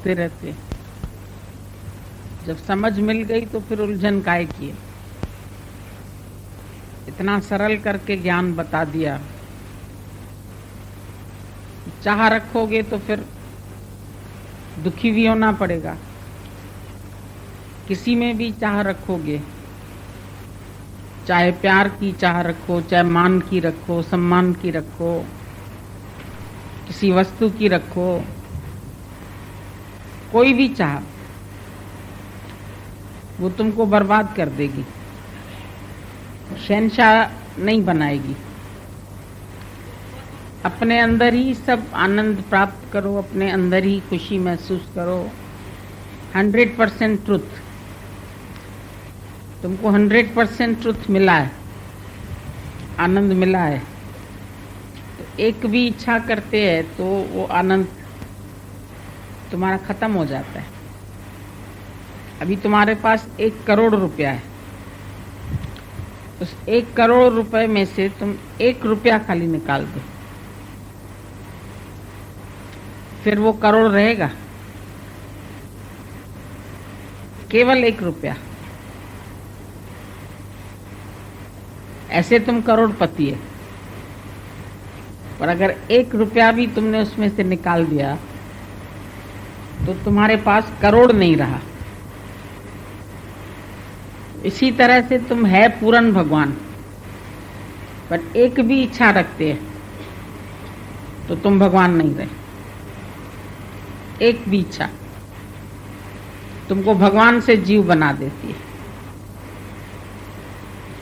भटकते रहते। जब समझ मिल गई तो फिर उलझन काहे की है। इतना सरल करके ज्ञान बता दिया। चाह रखोगे तो फिर दुखी भी होना पड़ेगा। किसी में भी चाह रखोगे, चाहे प्यार की चाह रखो, चाहे मान की रखो, सम्मान की रखो, किसी वस्तु की रखो, कोई भी चाह वो तुमको बर्बाद कर देगी, शहंशाह नहीं बनाएगी। अपने अंदर ही सब आनंद प्राप्त करो, अपने अंदर ही खुशी महसूस करो। 100% ट्रुथ, तुमको 100% ट्रुथ मिला है, आनंद मिला है। तो एक भी इच्छा करते हैं तो वो आनंद तुम्हारा खत्म हो जाता है। अभी तुम्हारे पास 1 करोड़ रुपया है, उस 1 करोड़ रुपए में से तुम 1 रुपया खाली निकाल दो, फिर वो करोड़ रहेगा? केवल 1 रुपया। ऐसे तुम करोड़पति है, पर अगर 1 रुपया भी तुमने उसमें से निकाल दिया तो तुम्हारे पास करोड़ नहीं रहा। इसी तरह से तुम है पूर्ण भगवान, पर एक भी इच्छा रखते हैं तो तुम भगवान नहीं रहे। एक भी इच्छा तुमको भगवान से जीव बना देती है,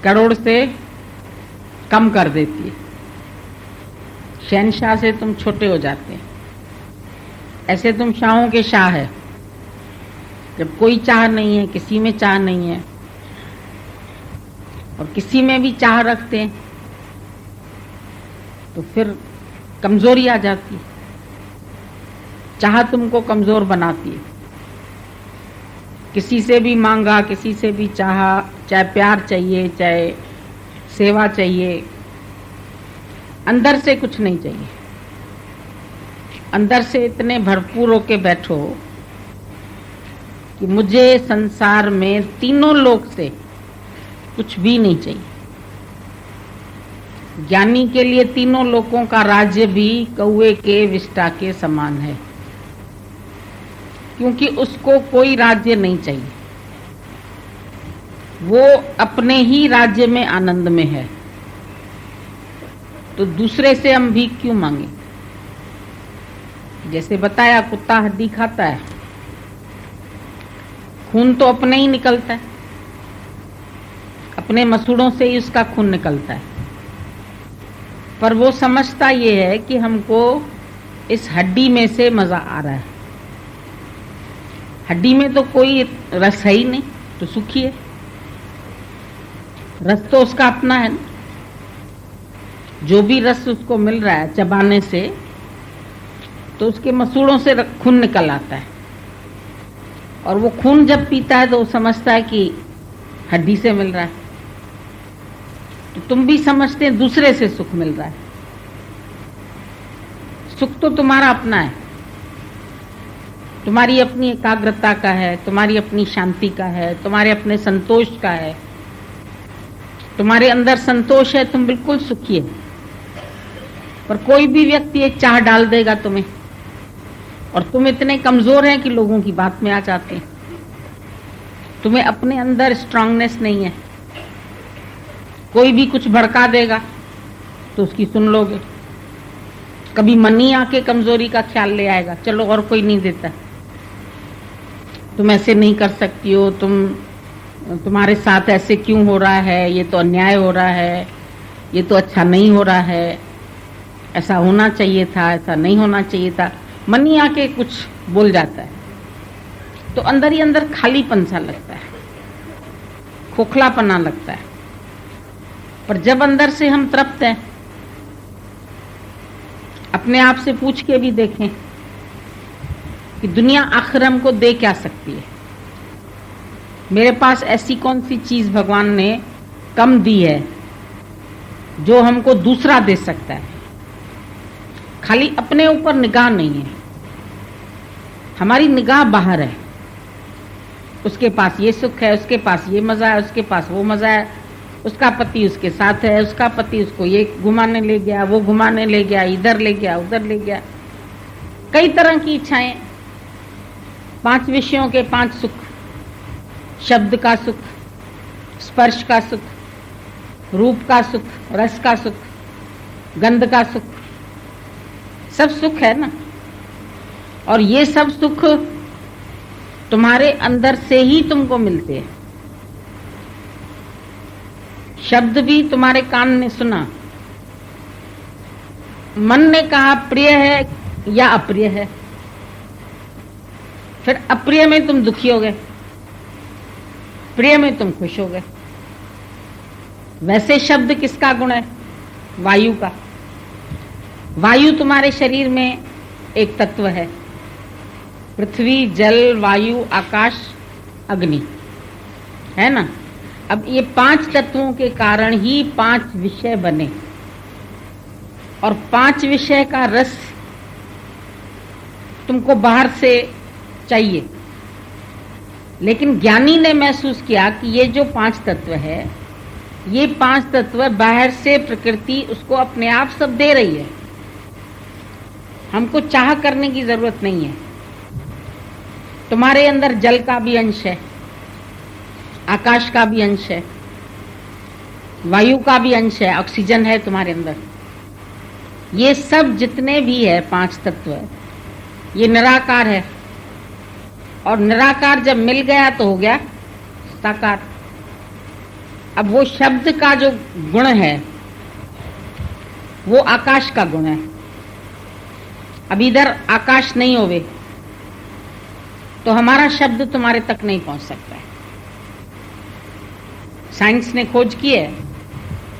करोड़ से कम कर देती है, शहंशाह से तुम छोटे हो जाते हैं। ऐसे तुम शाहों के शाह है। जब कोई चाह नहीं है, किसी में चाह नहीं है, और किसी में भी चाह रखते हैं तो फिर कमजोरी आ जाती है। चाह तुमको कमजोर बनाती है। किसी से भी मांगा, किसी से भी चाहा, चाहे प्यार चाहिए, चाहे सेवा चाहिए, अंदर से कुछ नहीं चाहिए। अंदर से इतने भरपूर होके बैठो कि मुझे संसार में तीनों लोक से कुछ भी नहीं चाहिए। ज्ञानी के लिए तीनों लोकों का राज्य भी कौवे के विष्ठा के समान है, क्योंकि उसको कोई राज्य नहीं चाहिए। वो अपने ही राज्य में आनंद में है, तो दूसरे से हम भी क्यों मांगे। जैसे बताया, कुत्ता हड्डी खाता है, खून तो अपने ही निकलता है, अपने मसूड़ों से ही उसका खून निकलता है, पर वो समझता ये है कि हमको इस हड्डी में से मजा आ रहा है। हड्डी में तो कोई रस है ही नहीं, तो सुखी है। रस तो उसका अपना है ना। जो भी रस उसको मिल रहा है चबाने से, तो उसके मसूड़ों से खून निकल आता है, और वो खून जब पीता है तो वो समझता है कि हड्डी से मिल रहा है। तो तुम भी समझते हैं दूसरे से सुख मिल रहा है। सुख तो तुम्हारा अपना है, तुम्हारी अपनी एकाग्रता का है, तुम्हारी अपनी शांति का है, तुम्हारे अपने संतोष का है। तुम्हारे अंदर संतोष है, तुम बिल्कुल सुखी है। पर कोई भी व्यक्ति एक चाह डाल देगा तुम्हें, और तुम इतने कमजोर हैं कि लोगों की बात में आ जाते हैं। तुम्हें अपने अंदर स्ट्रांगनेस नहीं है। कोई भी कुछ भड़का देगा तो उसकी सुन लोगे। कभी मन ही आके कमजोरी का ख्याल ले आएगा, चलो और कोई नहीं देता, तुम ऐसे नहीं कर सकती हो, तुम्हारे साथ ऐसे क्यों हो रहा है, ये तो अन्याय हो रहा है, ये तो अच्छा नहीं हो रहा है, ऐसा होना चाहिए था, ऐसा नहीं होना चाहिए था। मन ही आके कुछ बोल जाता है, तो अंदर ही अंदर खालीपन सा लगता है, खोखलापना लगता है। पर जब अंदर से हम तृप्त हैं, अपने आप से पूछ के भी देखें कि दुनिया आखिर हमको दे क्या सकती है। मेरे पास ऐसी कौन सी चीज भगवान ने कम दी है जो हमको दूसरा दे सकता है। खाली अपने ऊपर निगाह नहीं है, हमारी निगाह बाहर है, उसके पास ये सुख है, उसके पास ये मजा है, उसके पास वो मजा है, उसका पति उसके साथ है, उसका पति उसको ये घुमाने ले गया, वो घुमाने ले गया, इधर ले गया, उधर ले गया, कई तरह की इच्छाएं, 5 विषयों के 5 सुख, शब्द का सुख, स्पर्श का सुख, रूप का सुख, रस का सुख, गंध का सुख, सब सुख है ना। और ये सब सुख तुम्हारे अंदर से ही तुमको मिलते हैं। शब्द भी तुम्हारे कान ने सुना, मन ने कहा प्रिय है या अप्रिय है, फिर अप्रिय में तुम दुखी हो गए, प्रिय में तुम खुश हो गए। वैसे शब्द किसका गुण है? वायु का। वायु तुम्हारे शरीर में एक तत्व है, पृथ्वी, जल, वायु, आकाश, अग्नि, है ना। अब ये 5 तत्वों के कारण ही 5 विषय बने, और 5 विषय का रस तुमको बाहर से चाहिए। लेकिन ज्ञानी ने महसूस किया कि ये जो 5 तत्व है, ये 5 तत्व बाहर से प्रकृति उसको अपने आप सब दे रही है, हमको चाह करने की जरूरत नहीं है। तुम्हारे अंदर जल का भी अंश है, आकाश का भी अंश है, वायु का भी अंश है, ऑक्सीजन है तुम्हारे अंदर। ये सब जितने भी है 5 तत्व है, ये निराकार है, और निराकार जब मिल गया तो हो गया साकार। अब वो शब्द का जो गुण है वो आकाश का गुण है। अब इधर आकाश नहीं होवे तो हमारा शब्द तुम्हारे तक नहीं पहुंच सकता है। साइंस ने खोज की है।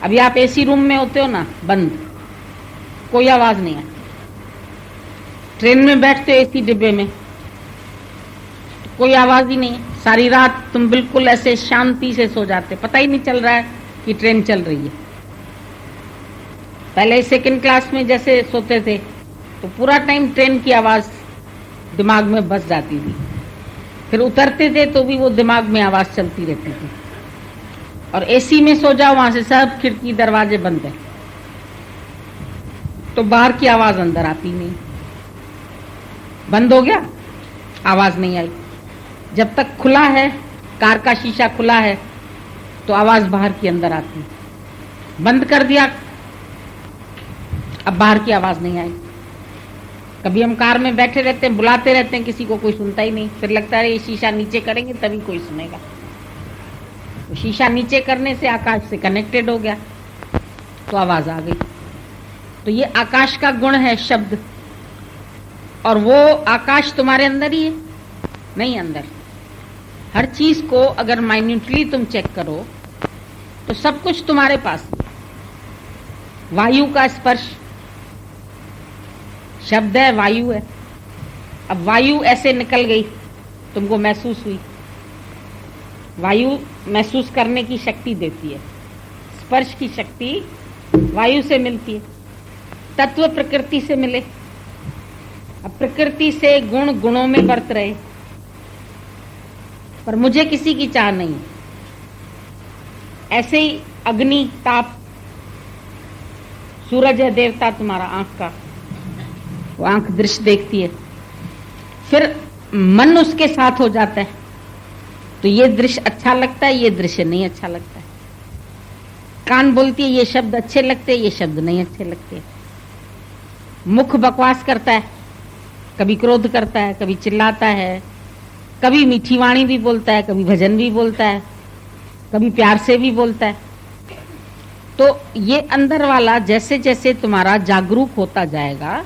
अभी आप एसी रूम में होते हो ना, बंद, कोई आवाज नहीं आती। ट्रेन में बैठते हो एसी डिब्बे में, तो कोई आवाज ही नहीं है, सारी रात तुम बिल्कुल ऐसे शांति से सो जाते, पता ही नहीं चल रहा है कि ट्रेन चल रही है। पहले 2nd क्लास में जैसे सोते थे तो पूरा टाइम ट्रेन की आवाज दिमाग में बस जाती थी, फिर उतरते थे तो भी वो दिमाग में आवाज चलती रहती थी। और एसी में सो जाओ, वहां से सब खिड़की दरवाजे बंद है तो बाहर की आवाज अंदर आती नहीं। बंद हो गया, आवाज नहीं आई। जब तक खुला है, कार का शीशा खुला है तो आवाज बाहर की अंदर आती। बंद कर दिया, अब बाहर की आवाज नहीं आई। कभी हम कार में बैठे रहते हैं, बुलाते रहते हैं, किसी को कोई सुनता ही नहीं। फिर लगता है ये शीशा नीचे करेंगे तभी कोई सुनेगा। तो शीशा नीचे करने से आकाश से कनेक्टेड हो गया तो आवाज आ गई। तो ये आकाश का गुण है शब्द, और वो आकाश तुम्हारे अंदर ही है, नहीं अंदर। हर चीज को अगर माइन्यूटली तुम चेक करो तो सब कुछ तुम्हारे पास है। वायु का स्पर्श शब्द है, वायु है। अब वायु ऐसे निकल गई, तुमको महसूस हुई। वायु महसूस करने की शक्ति देती है, स्पर्श की शक्ति वायु से मिलती है। तत्व प्रकृति से मिले, अब प्रकृति से गुण गुणों में बरत रहे, पर मुझे किसी की चाह नहीं। ऐसे ही अग्नि, ताप, सूरज है देवता तुम्हारा आंख का, वो आंख दृश्य देखती है, फिर मन उसके साथ हो जाता है तो ये दृश्य अच्छा लगता है, ये दृश्य नहीं अच्छा लगता है। कान बोलती है ये शब्द अच्छे लगते हैं, ये शब्द नहीं अच्छे लगते। मुख बकवास करता है, कभी क्रोध करता है, कभी चिल्लाता है, कभी मीठी वाणी भी बोलता है, कभी भजन भी बोलता है, कभी प्यार से भी बोलता है। तो ये अंदर वाला जैसे जैसे तुम्हारा जागरूक होता जाएगा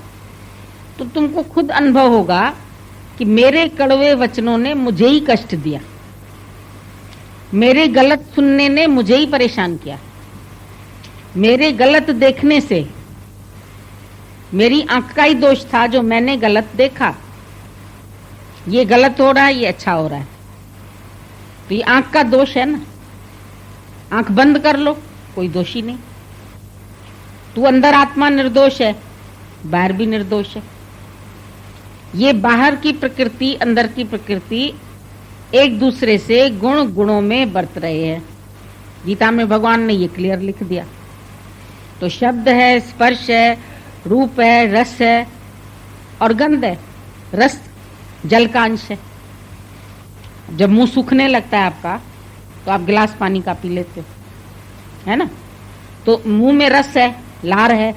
तो तुमको खुद अनुभव होगा कि मेरे कड़वे वचनों ने मुझे ही कष्ट दिया, मेरे गलत सुनने ने मुझे ही परेशान किया, मेरे गलत देखने से, मेरी आंख का ही दोष था जो मैंने गलत देखा। ये गलत हो रहा है, ये अच्छा हो रहा है, तो ये आंख का दोष है ना। आंख बंद कर लो, कोई दोषी नहीं। तू अंदर आत्मा निर्दोष है, बाहर भी निर्दोष है। ये बाहर की प्रकृति अंदर की प्रकृति एक दूसरे से गुण गुणों में बरत रहे हैं। गीता में भगवान ने ये क्लियर लिख दिया। तो शब्द है, स्पर्श है, रूप है, रस है और गंध है। रस जल का अंश है। जब मुंह सूखने लगता है आपका तो आप गिलास पानी का पी लेते हो, है ना? तो मुंह में रस है, लार है।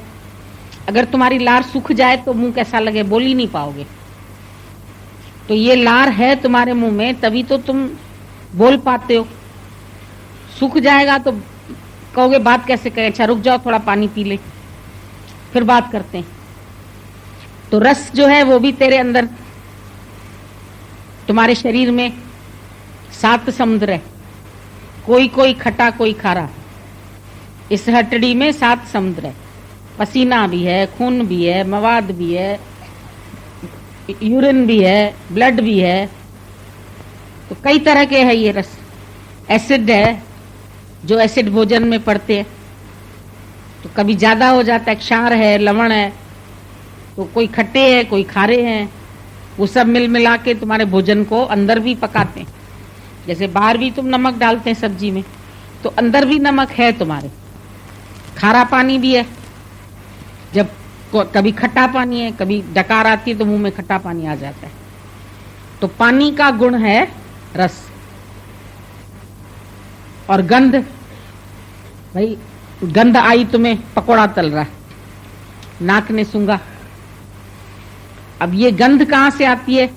अगर तुम्हारी लार सूख जाए तो मुंह कैसा लगे, बोल ही नहीं पाओगे। तो ये लार है तुम्हारे मुंह में, तभी तो तुम बोल पाते हो। सूख जाएगा तो कहोगे बात कैसे करें, अच्छा रुक जाओ थोड़ा पानी पी ले, फिर बात करते हैं। तो रस जो है वो भी तेरे अंदर, तुम्हारे शरीर में 7 समुद्र है, कोई कोई खट्टा कोई खारा। इस हटड़ी में 7 समुद्र है। पसीना भी है, खून भी है, मवाद भी है, यूरिन भी है, ब्लड भी है। तो कई तरह के है ये रस। एसिड है, जो एसिड भोजन में पड़ते हैं, तो कभी ज्यादा हो जाता है। क्षार है, लवण है, तो कोई खट्टे हैं कोई खारे हैं। वो सब मिल मिला के तुम्हारे भोजन को अंदर भी पकाते हैं। जैसे बाहर भी तुम नमक डालते हैं सब्जी में, तो अंदर भी नमक है तुम्हारे। खारा पानी भी है, जब कभी खट्टा पानी है, कभी डकार आती है तो मुंह में खट्टा पानी आ जाता है। तो पानी का गुण है रस। और गंध, भाई गंध आई तुम्हें, पकोड़ा तल रहा, नाक ने सूंघा। अब ये गंध कहां से आती है?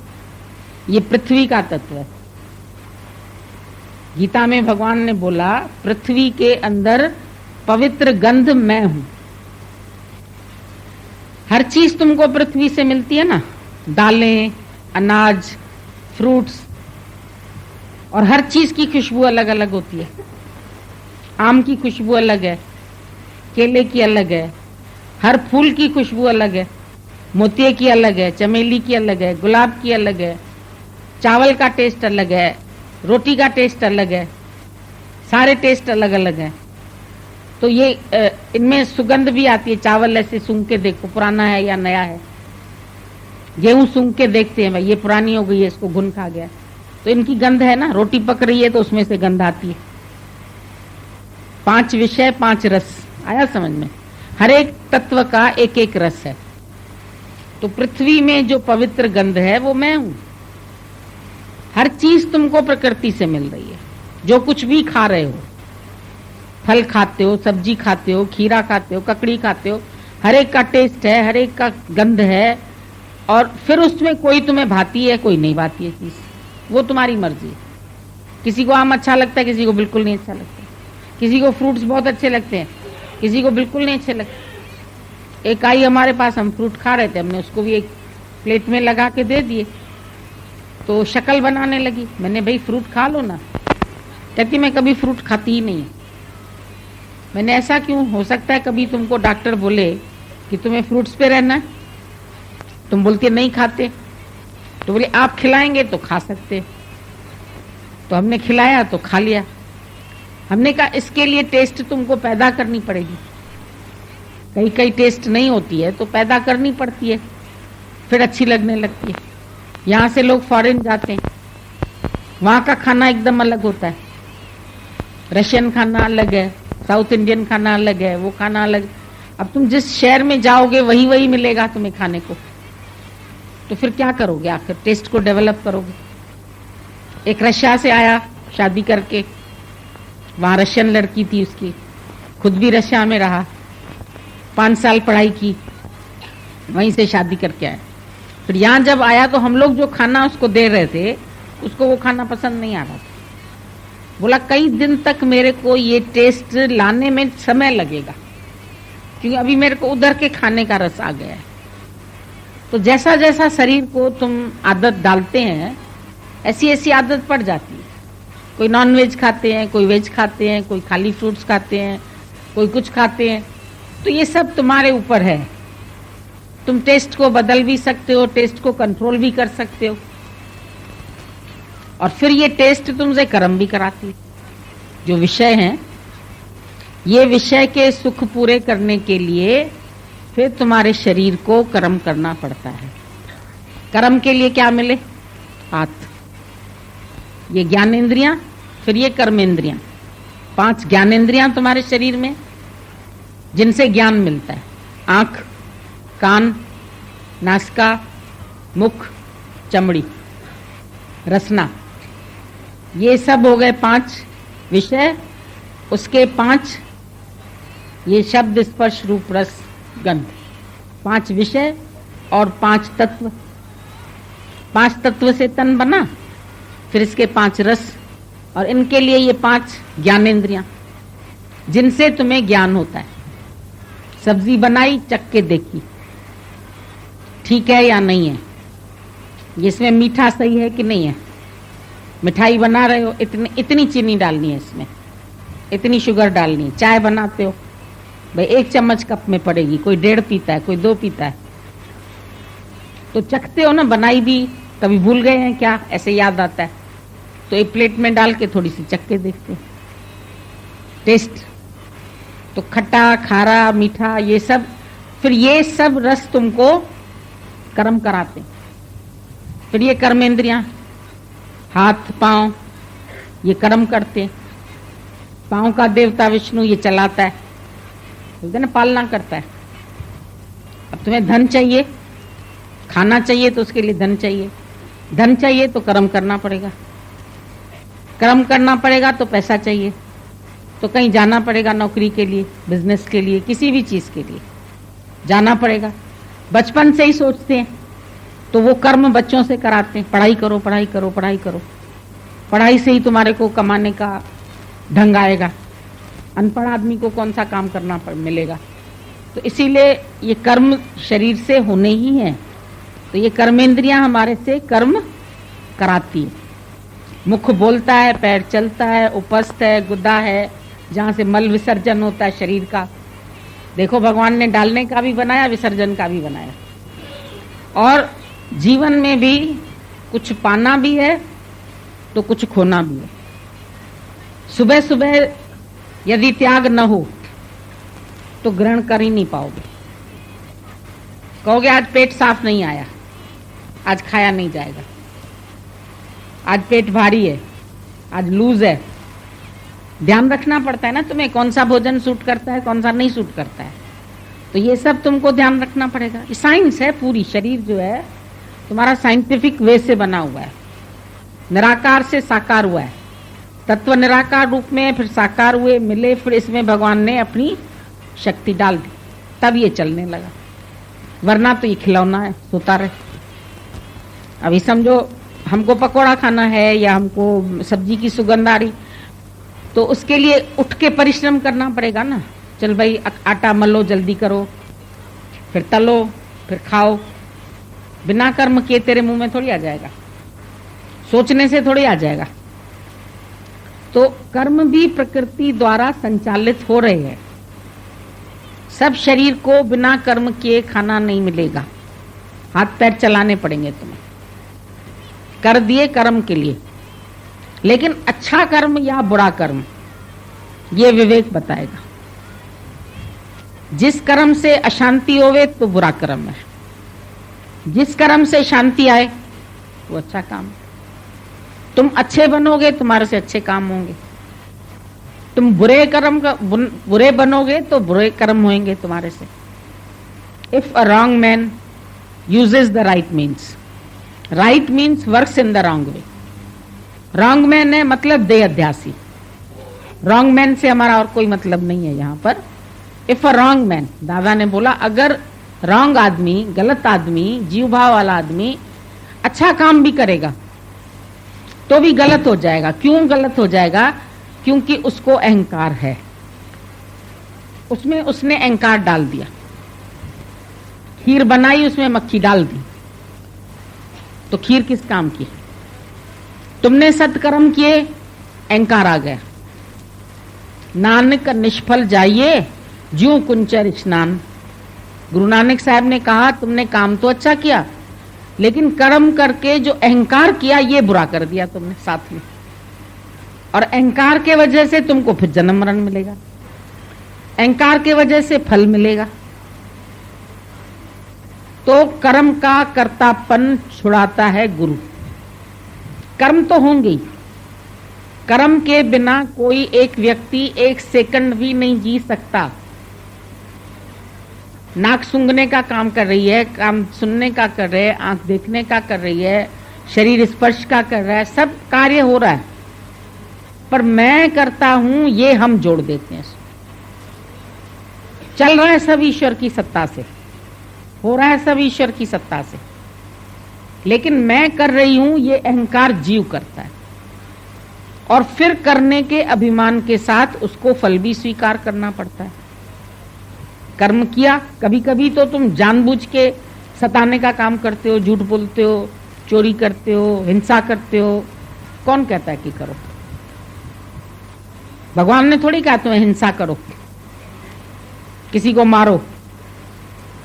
ये पृथ्वी का तत्व है। गीता में भगवान ने बोला पृथ्वी के अंदर पवित्र गंध मैं हूं। हर चीज तुमको पृथ्वी से मिलती है ना, दालें, अनाज, फ्रूट्स, और हर चीज की खुशबू अलग अलग होती है। आम की खुशबू अलग है, केले की अलग है, हर फूल की खुशबू अलग है, मोतिये की अलग है, चमेली की अलग है, गुलाब की अलग है, चावल का टेस्ट अलग है, रोटी का टेस्ट अलग है, सारे टेस्ट अलग अलग हैं। तो ये इनमें सुगंध भी आती है। चावल ऐसे सूंघ के देखो पुराना है या नया है। गेहूं सूंघ के देखते हैं, भाई ये पुरानी हो गई है, इसको घुन खा गया, तो इनकी गंध है ना। रोटी पक रही है तो उसमें से गंध आती है। 5 विषय 5 रस, आया समझ में? हर एक तत्व का एक एक रस है। तो पृथ्वी में जो पवित्र गंध है वो मैं हूं। हर चीज तुमको प्रकृति से मिल रही है। जो कुछ भी खा रहे हो, फल खाते हो, सब्जी खाते हो, खीरा खाते हो, ककड़ी खाते हो, हर एक का टेस्ट है, हर एक का गंध है। और फिर उसमें कोई तुम्हें भाती है, कोई नहीं भाती है चीज, वो तुम्हारी मर्जी है। किसी को आम अच्छा लगता है, किसी को बिल्कुल नहीं अच्छा लगता। किसी को फ्रूट्स बहुत अच्छे लगते हैं, किसी को बिल्कुल नहीं अच्छे लगते। एक आई हमारे पास, हम फ्रूट खा रहे थे, हमने उसको भी एक प्लेट में लगा के दे दिए, तो शक्ल बनाने लगी। मैंने भाई फ्रूट खा लो ना, कहती मैं कभी फ्रूट खाती ही नहीं। मैंने ऐसा क्यों? हो सकता है कभी तुमको डॉक्टर बोले कि तुम्हें फ्रूट्स पे रहना है, तुम बोलते नहीं खाते, तो बोले आप खिलाएंगे तो खा सकते। तो हमने खिलाया तो खा लिया। हमने कहा इसके लिए टेस्ट तुमको पैदा करनी पड़ेगी। कई कई टेस्ट नहीं होती है तो पैदा करनी पड़ती है, फिर अच्छी लगने लगती है। यहाँ से लोग फॉरेन जाते हैं, वहां का खाना एकदम अलग होता है। रशियन खाना अलग है, साउथ इंडियन खाना अलग है, वो खाना अलग। अब तुम जिस शहर में जाओगे वही वही मिलेगा तुम्हें खाने को, तो फिर क्या करोगे? आखिर टेस्ट को डेवलप करोगे। एक रशिया से आया शादी करके, वहां रशियन लड़की थी उसकी, खुद भी रशिया में रहा, 5 साल पढ़ाई की, वहीं से शादी करके आया। फिर यहाँ जब आया तो हम लोग जो खाना उसको दे रहे थे, उसको वो खाना पसंद नहीं आ रहा था। बोला कई दिन तक मेरे को ये टेस्ट लाने में समय लगेगा, क्योंकि अभी मेरे को उधर के खाने का रस आ गया है। तो जैसा जैसा शरीर को तुम आदत डालते हैं, ऐसी ऐसी आदत पड़ जाती है। कोई नॉन वेज खाते हैं, कोई वेज खाते हैं, कोई खाली फ्रूट्स खाते हैं, कोई कुछ खाते हैं। तो ये सब तुम्हारे ऊपर है। तुम टेस्ट को बदल भी सकते हो, टेस्ट को कंट्रोल भी कर सकते हो, और फिर ये टेस्ट तुमसे कर्म भी कराती है। जो विषय हैं, ये विषय के सुख पूरे करने के लिए फिर तुम्हारे शरीर को कर्म करना पड़ता है। कर्म के लिए क्या मिले? हाथ, ये ज्ञानेंद्रियां, फिर ये कर्मेंद्रियां। 5 ज्ञानेंद्रियां तुम्हारे शरीर में जिनसे ज्ञान मिलता है। आंख, कान, नासिका, मुख, चमड़ी, रसना, ये सब हो गए 5 विषय। उसके 5 ये शब्द, स्पर्श, रूप, रस, गंध, 5 विषय और 5 तत्व। 5 तत्व से तन बना, फिर इसके 5 रस, और इनके लिए ये 5 ज्ञानेंद्रियां जिनसे तुम्हें ज्ञान होता है। सब्जी बनाई, चख के देखी, ठीक है या नहीं है, इसमें मीठा सही है कि नहीं है। मिठाई बना रहे हो, इतनी चीनी डालनी है, इसमें इतनी शुगर डालनी है। चाय बनाते हो भाई 1 चम्मच कप में पड़ेगी, कोई 1.5 पीता है, कोई 2 पीता है, तो चखते हो ना। बनाई भी कभी भूल गए हैं क्या, ऐसे याद आता है तो एक प्लेट में डाल के थोड़ी सी चख के देखते हो, टेस्ट। तो खट्टा, खारा, मीठा, ये सब, फिर ये सब रस तुमको कर्म कराते। फिर ये कर्मेंद्रियां, हाथ, पांव, ये कर्म करते। पांव का देवता विष्णु ये चलाता है, बोलते ना, पालना करता है। अब तुम्हें धन चाहिए, खाना चाहिए, तो उसके लिए धन चाहिए। धन चाहिए तो कर्म करना पड़ेगा, कर्म करना पड़ेगा तो पैसा चाहिए, तो कहीं जाना पड़ेगा, नौकरी के लिए, बिजनेस के लिए, किसी भी चीज के लिए जाना पड़ेगा। बचपन से ही सोचते हैं, तो वो कर्म बच्चों से कराते हैं, पढ़ाई करो, पढ़ाई करो, पढ़ाई करो। पढ़ाई से ही तुम्हारे को कमाने का ढंग आएगा, अनपढ़ आदमी को कौन सा काम करना मिलेगा। तो इसीलिए ये कर्म शरीर से होने ही है। तो ये कर्मेंद्रियां हमारे से कर्म कराती है। मुख बोलता है, पैर चलता है, उपस्थ है, गुदा है, जहां से मल विसर्जन होता है शरीर का। देखो भगवान ने डालने का भी बनाया, विसर्जन का भी बनाया। और जीवन में भी कुछ पाना भी है तो कुछ खोना भी है। सुबह सुबह यदि त्याग न हो तो ग्रहण कर ही नहीं पाओगे। कहोगे आज पेट साफ नहीं आया, आज खाया नहीं जाएगा, आज पेट भारी है, आज लूज है। ध्यान रखना पड़ता है ना तुम्हें, कौन सा भोजन सूट करता है, कौन सा नहीं सूट करता है। तो ये सब तुमको ध्यान रखना पड़ेगा। ये साइंस है पूरी। शरीर जो है तुम्हारा साइंटिफिक वे से बना हुआ है, निराकार से साकार हुआ है। तत्व निराकार रूप में, फिर साकार हुए, मिले, फिर इसमें भगवान ने अपनी शक्ति डाल दी, तब ये चलने लगा। वरना तो ये खिलौना है, सोता रहे। अभी समझो हमको पकोड़ा खाना है या हमको सब्जी की सुगंध आ रही, तो उसके लिए उठ के परिश्रम करना पड़ेगा ना। चल भाई आटा मलो, जल्दी करो, फिर तलो, फिर खाओ। बिना कर्म किए तेरे मुंह में थोड़ी आ जाएगा, सोचने से थोड़ी आ जाएगा। तो कर्म भी प्रकृति द्वारा संचालित हो रहे हैं। सब शरीर को बिना कर्म किए खाना नहीं मिलेगा, हाथ पैर चलाने पड़ेंगे तुम्हें। कर दिए कर्म के लिए, लेकिन अच्छा कर्म या बुरा कर्म ये विवेक बताएगा। जिस कर्म से अशांति होवे तो बुरा कर्म है, जिस कर्म से शांति आए वो अच्छा काम है। तुम अच्छे बनोगे, तुम्हारे से अच्छे काम होंगे। तुम बुरे बनोगे तो बुरे कर्म होंगे तुम्हारे से। If a wrong man uses the right means, right means works in the wrong way. Wrong man है मतलब देह अध्यासी। रॉन्ग मैन से हमारा और कोई मतलब नहीं है यहाँ पर। इफ अ रॉन्ग मैन, दादा ने बोला अगर रॉन्ग आदमी, गलत आदमी, जीव भाव वाला आदमी अच्छा काम भी करेगा तो भी गलत हो जाएगा। क्यों गलत हो जाएगा? क्योंकि उसको अहंकार है, उसमें उसने अहंकार डाल दिया। खीर बनाई, उसमें मक्खी डाल दी, तो खीर किस काम की? तुमने सत्कर्म किए, अहंकार आ गया। नानक निष्फल जाइए ज्यों कुंचर स्नान। गुरु नानक साहब ने कहा तुमने काम तो अच्छा किया, लेकिन कर्म करके जो अहंकार किया ये बुरा कर दिया तुमने साथ में। और अहंकार के वजह से तुमको फिर जन्म मरण मिलेगा, अहंकार के वजह से फल मिलेगा। तो कर्म का कर्तापन छुड़ाता है गुरु। कर्म तो होंगे ही, कर्म के बिना कोई एक व्यक्ति एक सेकंड भी नहीं जी सकता। नाक सूंघने का काम कर रही है, काम सुनने का कर रहे है, आंख देखने का कर रही है, शरीर स्पर्श का कर रहा है, सब कार्य हो रहा है, पर मैं करता हूं ये हम जोड़ देते हैं। चल रहा है सब ईश्वर की सत्ता से, हो रहा है सब ईश्वर की सत्ता से, लेकिन मैं कर रही हूं ये अहंकार जीव करता है, और फिर करने के अभिमान के साथ उसको फल भी स्वीकार करना पड़ता है। कर्म किया, कभी कभी तो तुम जानबूझ के सताने का काम करते हो, झूठ बोलते हो, चोरी करते हो, हिंसा करते हो। कौन कहता है कि करो? भगवान ने थोड़ी कहा तुम्हें हिंसा करो, किसी को मारो,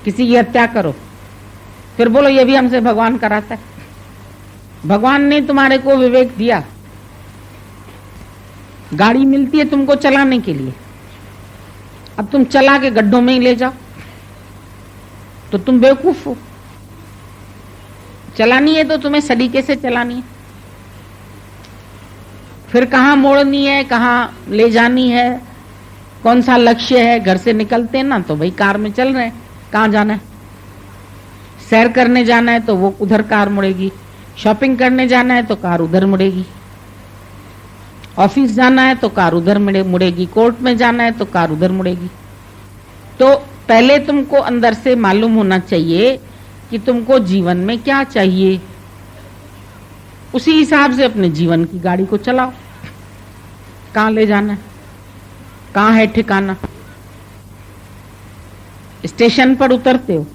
किसी की हत्या करो, फिर बोलो ये भी हमसे भगवान कराता है। भगवान ने तुम्हारे को विवेक दिया, गाड़ी मिलती है तुमको चलाने के लिए, अब तुम चला के गड्ढों में ही ले जाओ तो तुम बेवकूफ हो। चलानी है तो तुम्हें सलीके से चलानी है, फिर कहां मोड़नी है, कहां ले जानी है, कौन सा लक्ष्य है। घर से निकलते हैं ना तो भाई कार में चल रहे हैं, कहां जाना है, सैर करने जाना है तो वो उधर कार मुड़ेगी, शॉपिंग करने जाना है तो कार उधर मुड़ेगी, ऑफिस जाना है तो कार उधर मुड़ेगी, कोर्ट में जाना है तो कार उधर मुड़ेगी। तो पहले तुमको अंदर से मालूम होना चाहिए कि तुमको जीवन में क्या चाहिए, उसी हिसाब से अपने जीवन की गाड़ी को चलाओ। कहां ले जाना है, कहां है ठिकाना। स्टेशन पर उतरते हो,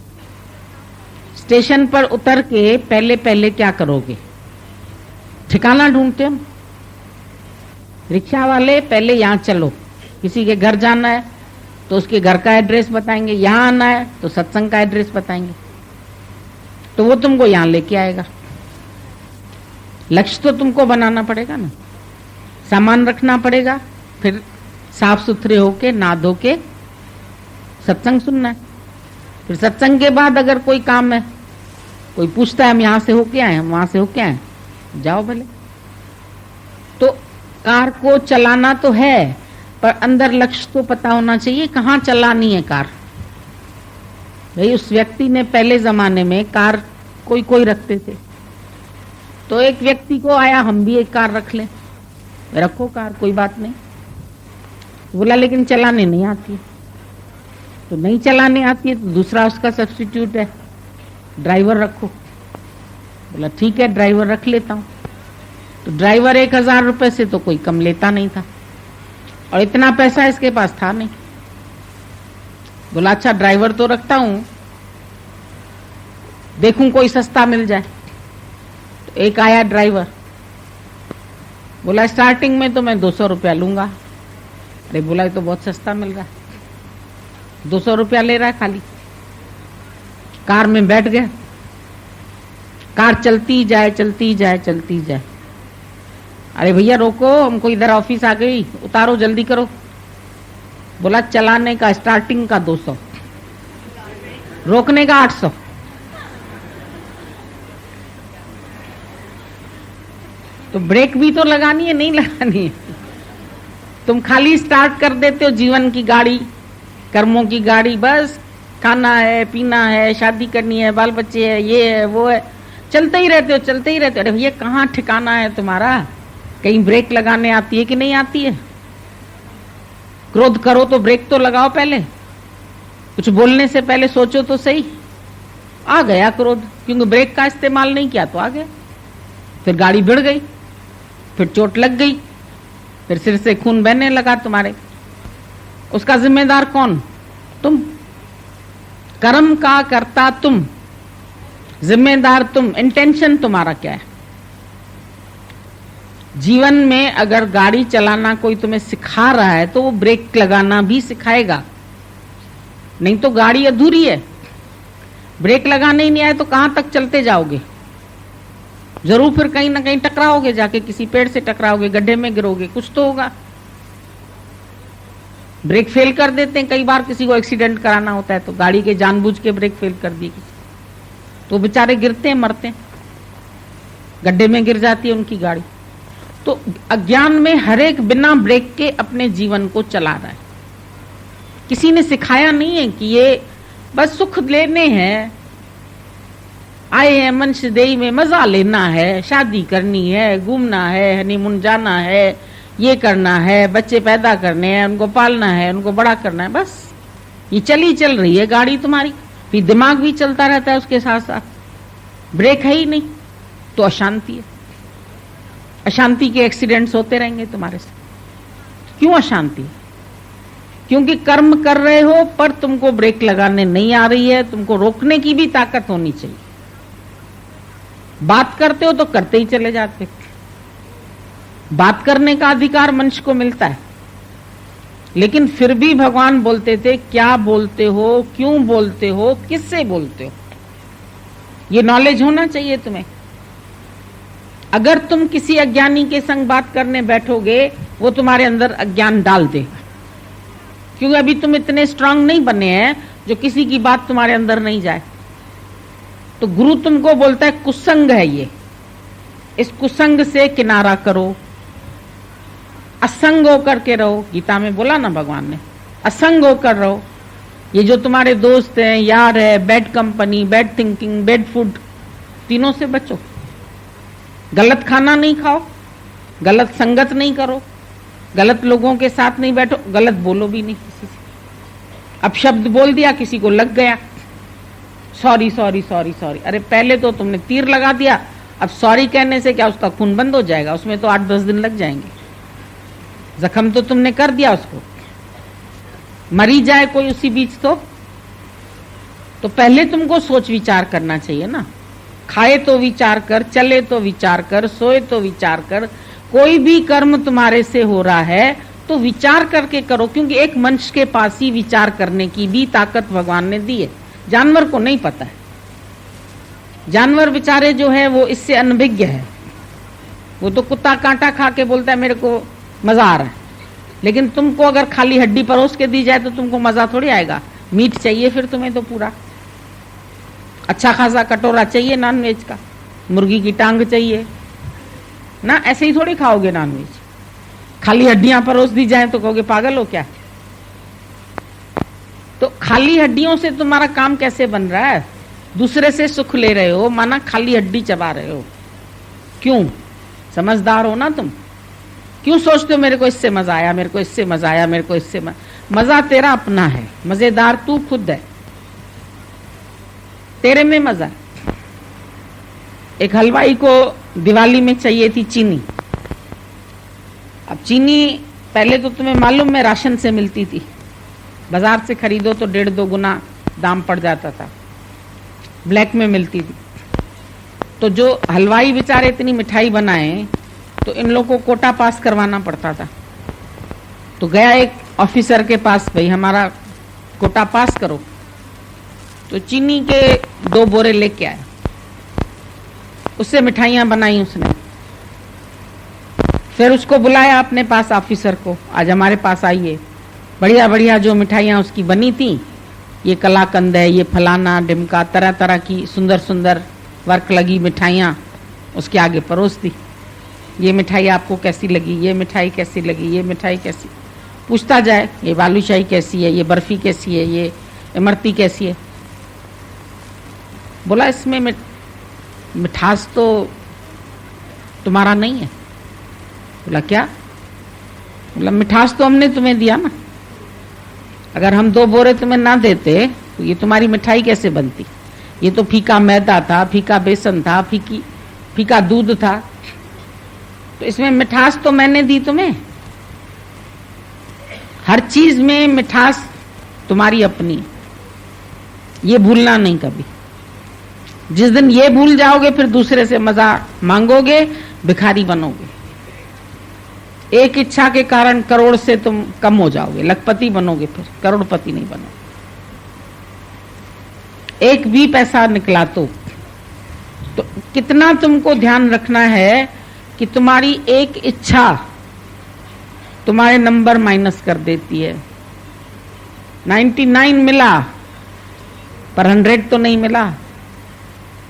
स्टेशन पर उतर के पहले पहले क्या करोगे? ठिकाना ढूंढते हो। रिक्शा वाले पहले यहां चलो, किसी के घर जाना है तो उसके घर का एड्रेस बताएंगे, यहां आना है तो सत्संग का एड्रेस बताएंगे, तो वो तुमको यहां लेके आएगा। लक्ष्य तो तुमको बनाना पड़ेगा ना, सामान रखना पड़ेगा, फिर साफ सुथरे होके नहा धो के सत्संग सुनना है। फिर सत्संग के बाद अगर कोई काम है, कोई पूछता है हम यहां से होके आए, हम वहां से होके आए, जाओ भले। तो कार को चलाना तो है, पर अंदर लक्ष्य तो पता होना चाहिए कहां चलानी है कार। भाई उस व्यक्ति ने पहले जमाने में कार कोई कोई रखते थे, तो एक व्यक्ति को आया हम भी एक कार रख लें, रखो कार, कोई बात नहीं। बोला लेकिन चलाने नहीं आती है, तो नहीं चलाने आती है तो दूसरा उसका सब्स्टिट्यूट है, ड्राइवर रखो। बोला ठीक है ड्राइवर रख लेता हूं। तो ड्राइवर 1000 रुपए से तो कोई कम लेता नहीं था, और इतना पैसा इसके पास था नहीं। बोला अच्छा ड्राइवर तो रखता हूं, देखूं कोई सस्ता मिल जाए। तो एक आया ड्राइवर, बोला स्टार्टिंग में तो मैं 200 रुपया लूंगा। अरे बोला ये तो बहुत सस्ता मिल रहा है, 200 रुपया ले रहा है खाली। कार में बैठ गया, कार चलती जाए चलती जाए चलती जाए। अरे भैया रोको, हमको इधर ऑफिस आ गई, उतारो जल्दी करो। बोला चलाने का स्टार्टिंग का 200, रोकने का 800। तो ब्रेक भी तो लगानी है, नहीं लगानी है? तुम खाली स्टार्ट कर देते हो जीवन की गाड़ी, कर्मों की गाड़ी, बस खाना है, पीना है, शादी करनी है, बाल बच्चे है, ये है वो है, चलते ही रहते हो, चलते ही रहते हो। अरे भैया कहाँ ठिकाना है तुम्हारा? कहीं ब्रेक लगाने आती है कि नहीं आती है? क्रोध करो तो ब्रेक तो लगाओ पहले, कुछ बोलने से पहले सोचो तो सही। आ गया क्रोध, क्योंकि ब्रेक का इस्तेमाल नहीं किया तो आ गया, फिर गाड़ी भिड़ गई, फिर चोट लग गई, फिर सिर से खून बहने लगा तुम्हारे। उसका जिम्मेदार कौन? तुम। कर्म का कर्ता तुम, जिम्मेदार तुम। इंटेंशन तुम्हारा क्या है? जीवन में अगर गाड़ी चलाना कोई तुम्हें सिखा रहा है तो वो ब्रेक लगाना भी सिखाएगा, नहीं तो गाड़ी अधूरी है। ब्रेक लगाने ही नहीं आए तो कहां तक चलते जाओगे? जरूर फिर कहीं ना कहीं टकराओगे, जाके किसी पेड़ से टकराओगे, गड्ढे में गिरोगे, कुछ तो होगा। ब्रेक फेल कर देते हैं कई बार, किसी को एक्सीडेंट कराना होता है तो गाड़ी के जानबूझ के ब्रेक फेल कर दिए। तो बेचारे गिरते हैं, मरते हैं, गड्ढे में गिर जाती है उनकी गाड़ी। तो अज्ञान में हर एक बिना ब्रेक के अपने जीवन को चला रहा है। किसी ने सिखाया नहीं है कि ये बस सुख लेने हैं, आए हैं मनुष्य देह में, मजा लेना है, शादी करनी है, घूमना है, हनीमून जाना है, ये करना है, बच्चे पैदा करने हैं, उनको पालना है, उनको बड़ा करना है, बस ये चल रही है गाड़ी तुम्हारी। फिर दिमाग भी चलता रहता है उसके साथ साथ, ब्रेक है ही नहीं, तो अशांति है। अशांति के एक्सीडेंट्स होते रहेंगे तुम्हारे साथ। क्यों अशांति? क्योंकि कर्म कर रहे हो पर तुमको ब्रेक लगाने नहीं आ रही है, तुमको रोकने की भी ताकत होनी चाहिए। बात करते हो तो करते ही चले जाते। बात करने का अधिकार मनुष्य को मिलता है, लेकिन फिर भी भगवान बोलते थे क्या बोलते हो, क्यों बोलते हो, किससे बोलते हो, ये नॉलेज होना चाहिए तुम्हें। अगर तुम किसी अज्ञानी के संग बात करने बैठोगे, वो तुम्हारे अंदर अज्ञान डाल देगा, क्योंकि अभी तुम इतने स्ट्रांग नहीं बने हैं जो किसी की बात तुम्हारे अंदर नहीं जाए। तो गुरु तुमको बोलता है कुसंग है ये, इस कुसंग से किनारा करो, असंग होकर के रहो। गीता में बोला ना भगवान ने, असंग होकर रहो। ये जो तुम्हारे दोस्त हैं, यार है, bad company, bad thinking, bad food, तीनों से बचो। गलत खाना नहीं खाओ, गलत संगत नहीं करो, गलत लोगों के साथ नहीं बैठो, गलत बोलो भी नहीं किसी से। अब शब्द बोल दिया, किसी को लग गया, सॉरी सॉरी सॉरी सॉरी। अरे पहले तो तुमने तीर लगा दिया, अब सॉरी कहने से क्या उसका खून बंद हो जाएगा? उसमें तो 8-10 दिन लग जाएंगे। जख्म तो तुमने कर दिया उसको, मरी जाए कोई उसी बीच तो पहले तुमको सोच विचार करना चाहिए ना। खाए तो विचार कर, चले तो विचार कर, सोए तो विचार कर। कोई भी कर्म तुम्हारे से हो रहा है तो विचार करके करो, क्योंकि एक मनुष्य के पास ही विचार करने की भी ताकत भगवान ने दी है। जानवर को नहीं पता है। जानवर बेचारे जो है वो इससे अनभिज्ञ है। वो तो कुत्ता कांटा खा के बोलता है मेरे को मजा आ रहा है, लेकिन तुमको अगर खाली हड्डी परोस के दी जाए तो तुमको मजा थोड़ी आएगा। मीट चाहिए फिर तुम्हें तो पूरा अच्छा खासा कटोरा चाहिए नॉनवेज का, मुर्गी की टांग चाहिए ना, ऐसे ही थोड़ी खाओगे नॉनवेज। खाली हड्डियां परोस दी जाए तो कहोगे पागल हो क्या? तो खाली हड्डियों से तुम्हारा काम कैसे बन रहा है? दूसरे से सुख ले रहे हो, माना खाली हड्डी चबा रहे हो। क्यों? समझदार हो ना तुम। क्यों सोचते हो मेरे को इससे मजा आया, मेरे को इससे मजा आया, मेरे को इससे मजा तेरा अपना है, मजेदार तू खुद है, तेरे में मजा है। एक हलवाई को दिवाली में चाहिए थी चीनी। अब चीनी पहले तो तुम्हें मालूम है राशन से मिलती थी, बाजार से खरीदो तो 1.5-2 गुना दाम पड़ जाता था, ब्लैक में मिलती थी। तो जो हलवाई बेचारे इतनी मिठाई बनाए तो इन लोगों को कोटा पास करवाना पड़ता था। तो गया एक ऑफिसर के पास, भाई हमारा कोटा पास करो। तो चीनी के 2 बोरे लेके आया, उससे मिठाइयां बनाई उसने। फिर उसको बुलाया अपने पास ऑफिसर को, आज हमारे पास आइए। बढ़िया बढ़िया जो मिठाइयां उसकी बनी थी, ये कलाकंद है, ये फलाना ढिमका, तरह तरह की सुंदर सुंदर वर्क लगी मिठाइयां उसके आगे परोस दी। ये मिठाई आपको कैसी लगी, ये मिठाई कैसी लगी, ये मिठाई कैसी, पूछता जाए, ये बालूशाही कैसी है, ये बर्फी कैसी है, ये इमरती कैसी है। बोला इसमें मिठास तो तुम्हारा नहीं है। बोला क्या? बोला मिठास तो हमने तुम्हें दिया ना, अगर हम 2 बोरे तुम्हें ना देते तो ये तुम्हारी मिठाई कैसे बनती? ये तो फीका मैदा था, फीका बेसन था, फीका दूध था, तो इसमें मिठास तो मैंने दी तुम्हें। हर चीज में मिठास तुम्हारी अपनी, ये भूलना नहीं कभी। जिस दिन ये भूल जाओगे फिर दूसरे से मजा मांगोगे, भिखारी बनोगे। एक इच्छा के कारण करोड़ से तुम कम हो जाओगे, लखपति बनोगे, फिर करोड़पति नहीं बनोगे। एक भी पैसा निकला तो कितना तुमको ध्यान रखना है कि तुम्हारी एक इच्छा तुम्हारे नंबर माइनस कर देती है। 99 मिला पर 100 तो नहीं मिला।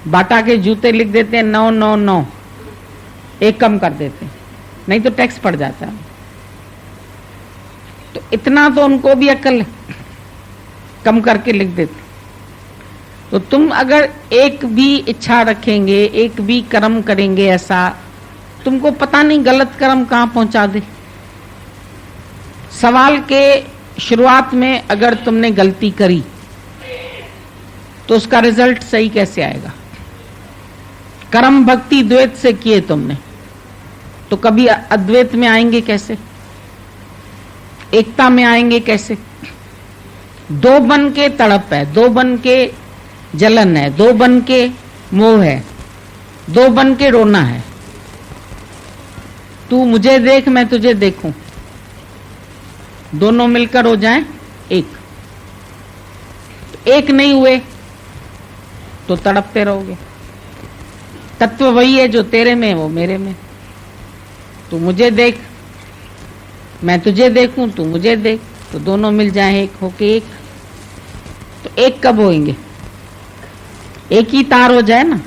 बाटा के जूते लिख देते हैं 999, एक कम कर देते हैं, नहीं तो टैक्स पड़ जाता है। तो इतना तो उनको भी अक्ल है, कम करके लिख देते। तो तुम अगर एक भी इच्छा रखेंगे, एक भी कर्म करेंगे ऐसा, तुमको पता नहीं गलत कर्म कहां पहुंचा दे। सवाल के शुरुआत में अगर तुमने गलती करी तो उसका रिजल्ट सही कैसे आएगा? कर्म भक्ति द्वैत से किए तुमने, तो कभी अद्वैत में आएंगे कैसे? एकता में आएंगे कैसे? दो बन के तड़प है, दो बन के जलन है, दो बन के मोह है, दो बन के रोना है। तू मुझे देख, मैं तुझे देखूं, दोनों मिलकर हो जाएं एक। तो एक नहीं हुए तो तड़पते रहोगे। तत्व वही है जो तेरे में वो मेरे में। तू मुझे देख, मैं तुझे देखूं, तू मुझे देख, तो दोनों मिल जाएं एक होके एक। तो एक कब होंगे? एक ही तार हो जाए ना,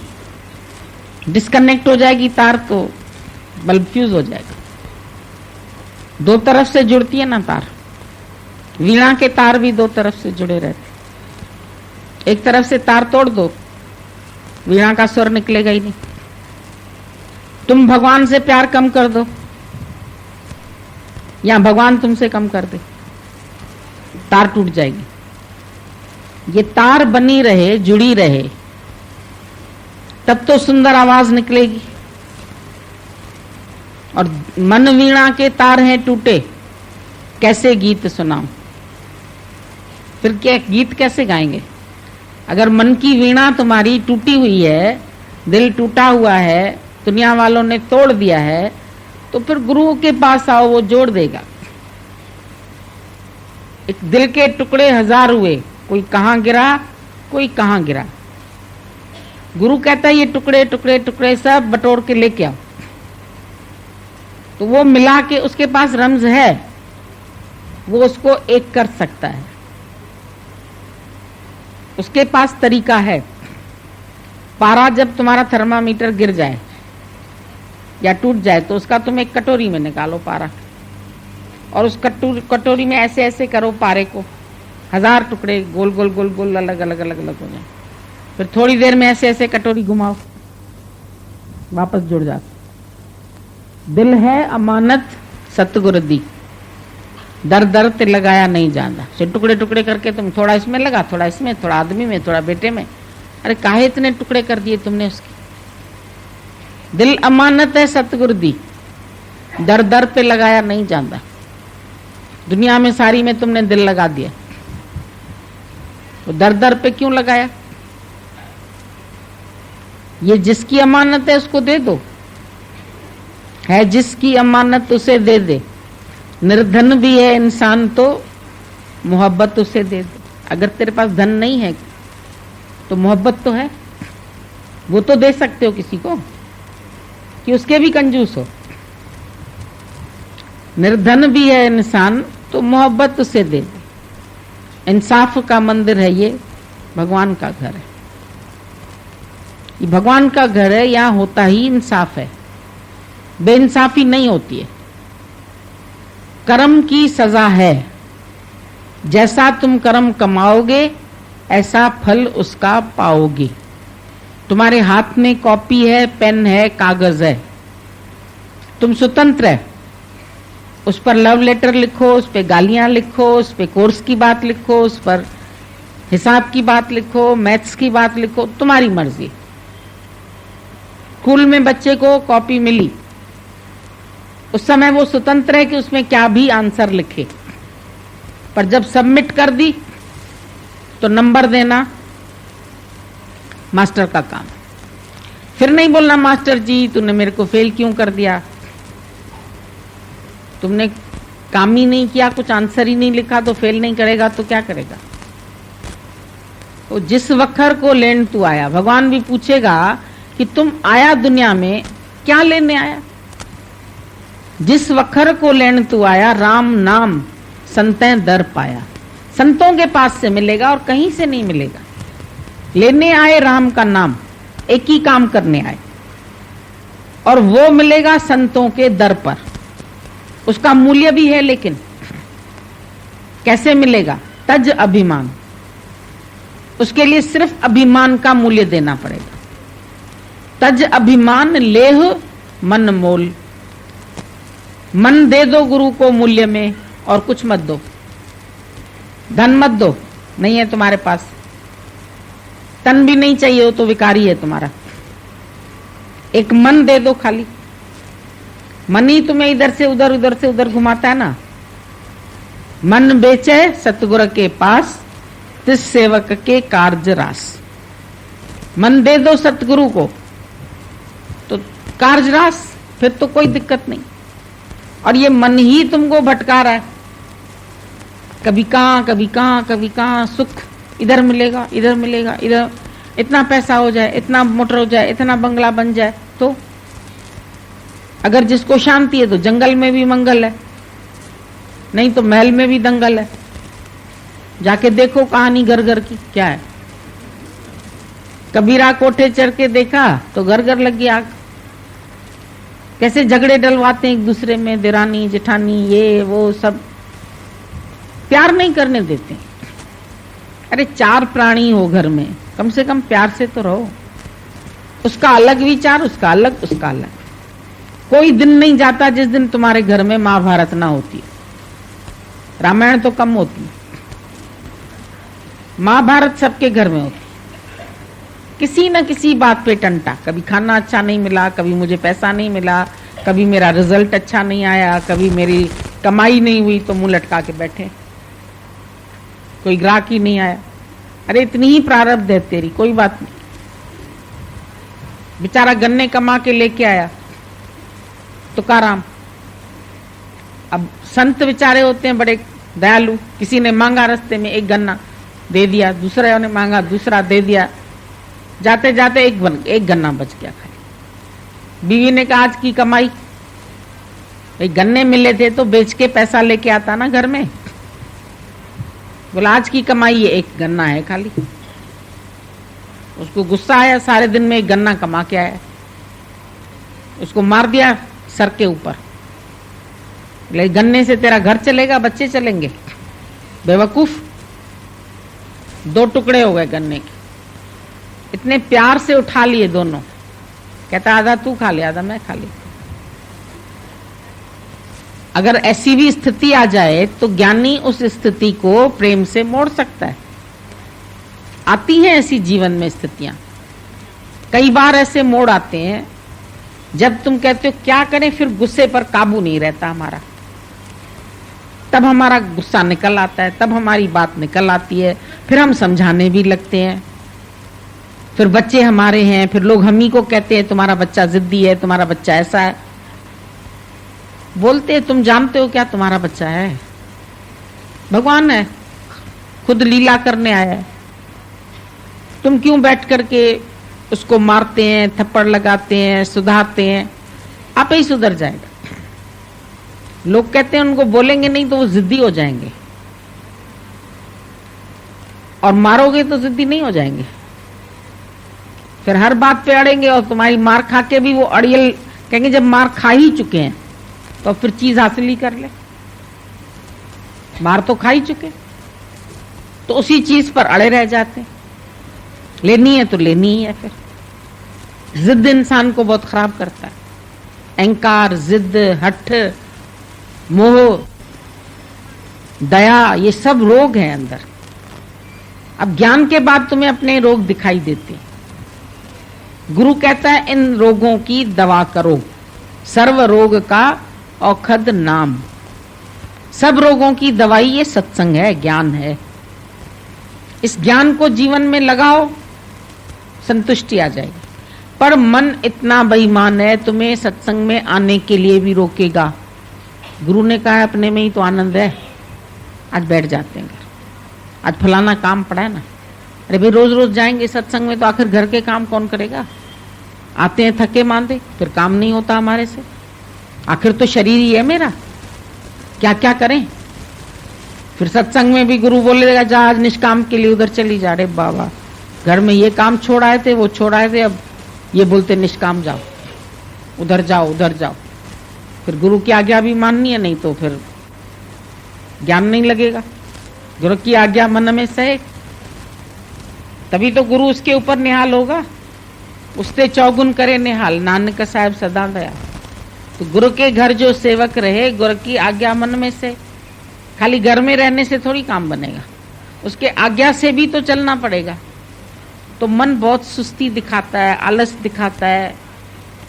डिस्कनेक्ट हो जाएगी तार तो बल्ब फ्यूज हो जाएगा। दो तरफ से जुड़ती है ना तार, वीणा के तार भी दो तरफ से जुड़े रहते। एक तरफ से तार तोड़ दो, वीणा का स्वर निकलेगा ही नहीं। तुम भगवान से प्यार कम कर दो या भगवान तुमसे कम कर दे, तार टूट जाएगी। ये तार बनी रहे, जुड़ी रहे, तब तो सुंदर आवाज निकलेगी। और मन वीणा के तार हैं टूटे, कैसे गीत सुनाऊं? फिर क्या गीत कैसे गाएंगे? अगर मन की वीणा तुम्हारी टूटी हुई है, दिल टूटा हुआ है, दुनिया वालों ने तोड़ दिया है, तो फिर गुरु के पास आओ, वो जोड़ देगा। एक दिल के टुकड़े हजार हुए, कोई कहां गिरा, कोई कहां गिरा। गुरु कहता है ये टुकड़े टुकड़े टुकड़े सब बटोर के लेके आओ। तो वो मिला के, उसके पास रम्ज है, वो उसको एक कर सकता है, उसके पास तरीका है। पारा जब तुम्हारा थर्मामीटर गिर जाए या टूट जाए तो उसका तुम एक कटोरी में निकालो पारा, और उस कटोरी में ऐसे ऐसे करो पारे को, हजार टुकड़े गोल गोल गोल गोल अलग अलग अलग अलग हो जाए। फिर थोड़ी देर में ऐसे ऐसे कटोरी घुमाओ, वापस जुड़ जाओ। दिल है अमानत सतगुरु दी, दर दर ते लगाया नहीं जाना। से टुकड़े टुकड़े करके तुम थोड़ा इसमें लगा, थोड़ा इसमें, थोड़ा आदमी में, थोड़ा बेटे में। अरे काहे इतने टुकड़े कर दिए तुमने उसके? दिल अमानत है सतगुरु दी, दर दर पे लगाया नहीं जाता। दुनिया में सारी में तुमने दिल लगा दिया, तो दर दर पे क्यों लगाया? ये जिसकी अमानत है उसको दे दो, है जिसकी अमानत उसे दे दे। निर्धन भी है इंसान तो मोहब्बत उसे दे दे। अगर तेरे पास धन नहीं है तो मोहब्बत तो है, वो तो दे सकते हो किसी को, कि उसके भी कंजूस हो। निर्धन भी है इंसान तो मोहब्बत उसे दे दे। इंसाफ का मंदिर है ये, भगवान का घर है। ये भगवान का घर है, यहां होता ही इंसाफ है, बेइंसाफी नहीं होती है। कर्म की सजा है, जैसा तुम कर्म कमाओगे ऐसा फल उसका पाओगे। तुम्हारे हाथ में कॉपी है, पेन है, कागज है, तुम स्वतंत्र है। उस पर लव लेटर लिखो, उस पर गालियां लिखो, उस पर कोर्स की बात लिखो, उस पर हिसाब की बात लिखो, मैथ्स की बात लिखो, तुम्हारी मर्जी। स्कूल में बच्चे को कॉपी मिली, उस समय वो स्वतंत्र है कि उसमें क्या भी आंसर लिखे, पर जब सबमिट कर दी तो नंबर देना मास्टर का काम। फिर नहीं बोलना मास्टर जी तूने मेरे को फेल क्यों कर दिया, तुमने काम ही नहीं किया, कुछ आंसर ही नहीं लिखा, तो फेल नहीं करेगा तो क्या करेगा। तो जिस वखर को लेन तू आया, भगवान भी पूछेगा कि तुम आया दुनिया में क्या लेने आया। जिस वखर को लेन तू आया, राम नाम संतें दर पाया। संतों के पास से मिलेगा और कहीं से नहीं मिलेगा। लेने आए राम का नाम, एक ही काम करने आए, और वो मिलेगा संतों के दर पर। उसका मूल्य भी है, लेकिन कैसे मिलेगा? तज अभिमान। उसके लिए सिर्फ अभिमान का मूल्य देना पड़ेगा। तज अभिमान लेह मन मोल। मन दे दो गुरु को मूल्य में, और कुछ मत दो। धन मत दो, नहीं है तुम्हारे पास। तन भी नहीं चाहिए हो तो विकारी है तुम्हारा। एक मन दे दो खाली। मन ही तुम्हें इधर से उधर, उधर से उधर घुमाता है ना। मन बेचे सतगुरु के पास, तिस सेवक के कार्य रास। मन दे दो सतगुरु को तो कार्य रास, फिर तो कोई दिक्कत नहीं। और ये मन ही तुमको भटका रहा है, कभी कहां कभी कहां कभी कहां। सुख इधर मिलेगा, इधर मिलेगा, इधर इतना पैसा हो जाए, इतना मोटर हो जाए, इतना बंगला बन जाए। तो अगर जिसको शांति है तो जंगल में भी मंगल है, नहीं तो महल में भी दंगल है। जाके देखो कहानी घर घर की क्या है। कबीरा कोठे चढ़ के देखा तो घर घर लगी आग। कैसे झगड़े डलवाते हैं एक दूसरे में, देरानी जेठानी, ये वो सब प्यार नहीं करने देते। अरे 4 प्राणी हो घर में, कम से कम प्यार से तो रहो। उसका अलग विचार, उसका अलग, उसका अलग। कोई दिन नहीं जाता जिस दिन तुम्हारे घर में महाभारत ना होती। रामायण तो कम होती, महाभारत सबके घर में होती। किसी न किसी बात पे टंटा। कभी खाना अच्छा नहीं मिला, कभी मुझे पैसा नहीं मिला, कभी मेरा रिजल्ट अच्छा नहीं आया, कभी मेरी कमाई नहीं हुई तो मुंह लटका के बैठे, कोई ग्राहक ही नहीं आया। अरे इतनी ही प्रारब्ध है तेरी, कोई बात नहीं। बेचारा गन्ने कमा के लेके आया तुकाराम। अब संत बेचारे होते हैं बड़े दयालु। किसी ने मांगा रास्ते में, एक गन्ना दे दिया, दूसरे ने मांगा, दूसरा दे दिया। जाते जाते एक गन्ना बच गया खाली। बीवी ने कहा आज की कमाई, एक गन्ने मिले थे तो बेच के पैसा लेके आता ना घर में। बोला आज की कमाई ये एक गन्ना है खाली। उसको गुस्सा आया, सारे दिन में एक गन्ना कमा के आया। उसको मार दिया सर के ऊपर। बोले गन्ने से तेरा घर चलेगा, बच्चे चलेंगे? बेवकूफ। 2 टुकड़े हो गए गन्ने के। इतने प्यार से उठा लिए दोनों। कहता आधा तू खा ले, आधा मैं खा ली। अगर ऐसी भी स्थिति आ जाए तो ज्ञानी उस स्थिति को प्रेम से मोड़ सकता है। आती हैं ऐसी जीवन में स्थितियां, कई बार ऐसे मोड़ आते हैं जब तुम कहते हो क्या करें, फिर गुस्से पर काबू नहीं रहता हमारा। तब हमारा गुस्सा निकल आता है, तब हमारी बात निकल आती है, फिर हम समझाने भी लगते हैं। फिर बच्चे हमारे हैं, फिर लोग हम ही को कहते हैं तुम्हारा बच्चा जिद्दी है, तुम्हारा बच्चा ऐसा है। बोलते हैं तुम जानते हो क्या तुम्हारा बच्चा है? भगवान है, खुद लीला करने आया है। तुम क्यों बैठ करके उसको मारते हैं, थप्पड़ लगाते हैं, सुधारते हैं? आप ही सुधर जाएगा। लोग कहते हैं उनको बोलेंगे नहीं तो वो जिद्दी हो जाएंगे, और मारोगे तो जिद्दी नहीं हो जाएंगे। फिर हर बात पे अड़ेंगे, और तुम्हारी मार खा के भी वो अड़ियल कहेंगे जब मार खा ही चुके हैं तो फिर चीज हासिल ही कर ले। मार तो खा ही चुके, तो उसी चीज पर अड़े रह जाते। लेनी है तो लेनी ही है। फिर जिद इंसान को बहुत खराब करता है। अहंकार, जिद, हठ, मोह, दया, ये सब रोग हैं अंदर। अब ज्ञान के बाद तुम्हें अपने रोग दिखाई देते हैं। गुरु कहता है इन रोगों की दवा करो, सर्व रोग का औषध नाम। सब रोगों की दवाई ये सत्संग है, ज्ञान है। इस ज्ञान को जीवन में लगाओ, संतुष्टि आ जाएगी। पर मन इतना बेईमान है, तुम्हें सत्संग में आने के लिए भी रोकेगा। गुरु ने कहा है अपने में ही तो आनंद है, आज बैठ जाते हैं घर, आज फलाना काम पड़ा है ना। अरे भाई रोज रोज जाएंगे सत्संग में तो आखिर घर के काम कौन करेगा? आते हैं थके मांदे, फिर काम नहीं होता हमारे से। आखिर तो शरीर ही है मेरा, क्या क्या करें? फिर सत्संग में भी गुरु बोलेगा जा आज निष्काम के लिए उधर चली जा। रे बाबा, घर में ये काम छोड़ आए थे, वो छोड़ आए थे, अब ये बोलते निष्काम जाओ, उधर जाओ, उधर जाओ। फिर गुरु की आज्ञा भी माननी है, नहीं तो फिर ज्ञान नहीं लगेगा। गुरु की आज्ञा मन में सहे, तभी तो गुरु उसके ऊपर निहाल होगा। उसते चौगुन करे निहाल, नानक साहब सदा दया। तो गुरु के घर जो सेवक रहे, गुरु की आज्ञा मन में से, खाली घर में रहने से थोड़ी काम बनेगा, उसके आज्ञा से भी तो चलना पड़ेगा। तो मन बहुत सुस्ती दिखाता है, आलस दिखाता है,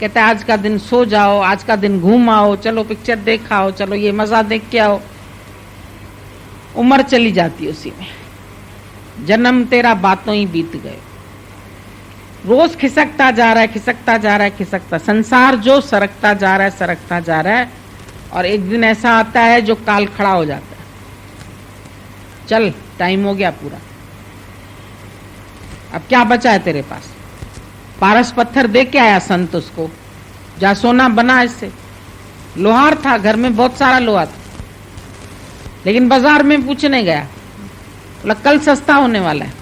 कहता है आज का दिन सो जाओ, आज का दिन घूम आओ, चलो पिक्चर देख आओ, चलो ये मजा देख के आओ। उम्र चली जाती उसी में, जन्म तेरा बातों ही बीत गए। रोज खिसकता जा रहा है, खिसकता जा रहा है, खिसकता। संसार जो सरकता जा रहा है, सरकता जा रहा है, और एक दिन ऐसा आता है जो काल खड़ा हो जाता है, चल टाइम हो गया पूरा, अब क्या बचा है तेरे पास। पारस पत्थर दे के आया संत उसको, जा सोना बना इससे। लोहार था, घर में बहुत सारा लोहा था, लेकिन बाजार में पूछने गया, बोला कल सस्ता होने वाला है,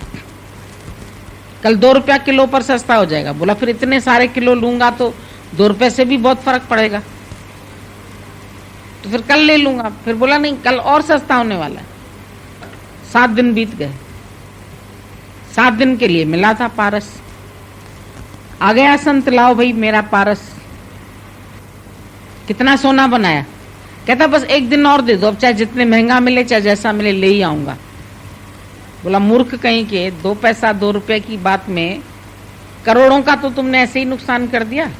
कल 2 रुपया किलो पर सस्ता हो जाएगा। बोला फिर इतने सारे किलो लूंगा तो 2 रुपए से भी बहुत फर्क पड़ेगा, तो फिर कल ले लूंगा। फिर बोला नहीं, कल और सस्ता होने वाला है। 7 दिन बीत गए, 7 दिन के लिए मिला था पारस। आ गया संत, लाओ भाई मेरा पारस, कितना सोना बनाया। कहता बस 1 दिन और दे दो, अब चाहे जितने महंगा मिले चाहे जैसा मिले ले ही आऊंगा। बोला मूर्ख कहीं के, 2 पैसा 2 रुपए की बात में करोड़ों का तो तुमने ऐसे ही नुकसान कर दिया।